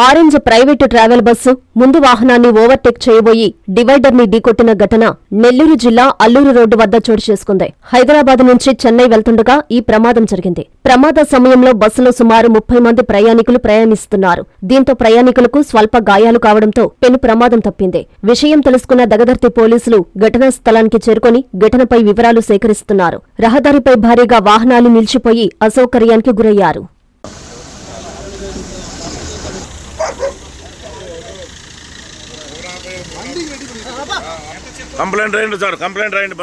Orange private travel bus ముందు వాహనాన్ని overtake చేయబోయి divider ని ఢీకొట్టిన ఘటన నెల్లూరు జిల్లా అల్లూరు రోడ్డు వద్ద చోటు చేసుకుంది. హైదరాబాద్ నుంచి చెన్నై వెళ్తుండగా ఈ ప్రమాదం జరిగింది. ప్రమాద సమయంలో బస్సులో సుమారు 30 మంది ప్రయాణికులు ప్రయాణిస్తున్నారు. దీంతో ప్రయాణికులకు స్వల్ప గాయాలు కావడంతో పెను ప్రమాదం తప్పింది. విషయం తెలుసుకున్న దగదర్తి పోలీసులు ఘటనా స్థలానికి చేరుకుని ఘటనపై వివరాలు సేకరిస్తున్నారు. రహదారిపై భారీగా వాహనాలు నిలిచిపోయి అసౌకర్యానికి గురయ్యారు. కంప్లైంట్ రాయండి సార్, కంప్లైంట్ రాయండి.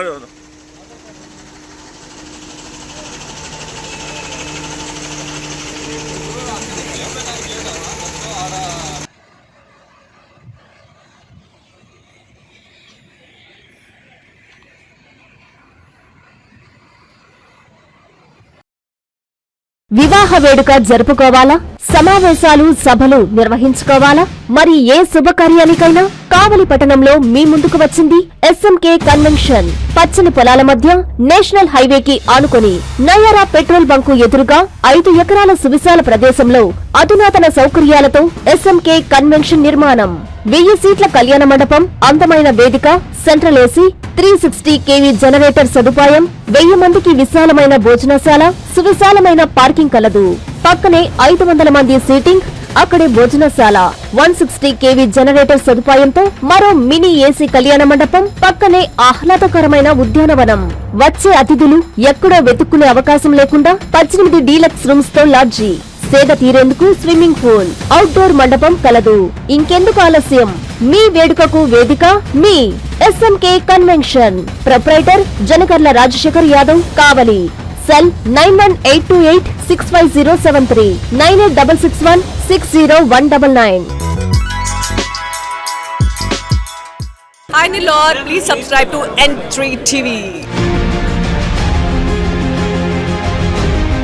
వివాహ వేడుక జరుపుకోవాలా? సమావేశాలు సభలు నిర్వహించుకోవాలా? మరి ఏ శుభకార్యానికైనా కావలి పట్టణంలో మీ ముందుకు వచ్చింది ఎస్ఎంకే కన్వెన్షన్. పచ్చని పొలాల మధ్య నేషనల్ హైవేకి ఆనుకొని నయారా పెట్రోల్ బంకు ఎదురుగా 5 ఎకరాల సువిశాల ప్రదేశంలో అధునాతన సౌకర్యాలతో ఎస్ఎంకే కన్వెన్షన్ నిర్మాణం. 1000 సీట్ల కళ్యాణ మండపం, అందమైన వేదిక, సెంట్రల్ ఏసీ, 360 kV జనరేటర్ సదుపాయం, 1000 మందికి విశాలమైన భోజనశాల, సువిశాలమైన పార్కింగ్ కలదు. పక్కనే 500 మంది సీటింగ్, అక్కడే భోజనశాల, 160 kV జనరేటర్ సదుపాయంతో మరో మినీ ఏసీ కళ్యాణ మండపం, పక్కనే ఆహ్లాదకరమైన ఉద్యానవనం. వచ్చే అతిథులు ఎక్కడో వెతుక్కునే అవకాశం లేకుండా 18 డీలక్స్ రూమ్స్ తో లాడ్జీ, సేద తీరేందుకు స్విమ్మింగ్ పూల్, అవుట్డోర్ మండపం కలదు. ఇంకెందుకు ఆలస్యం? మీ వేడుకకు వేదిక మీ SMK convention. Proprietor Janakarla Rajasekhar Yadav, Kavali. Cell 9182865073, 9866160199. Hi Nilor, please subscribe to N3 TV.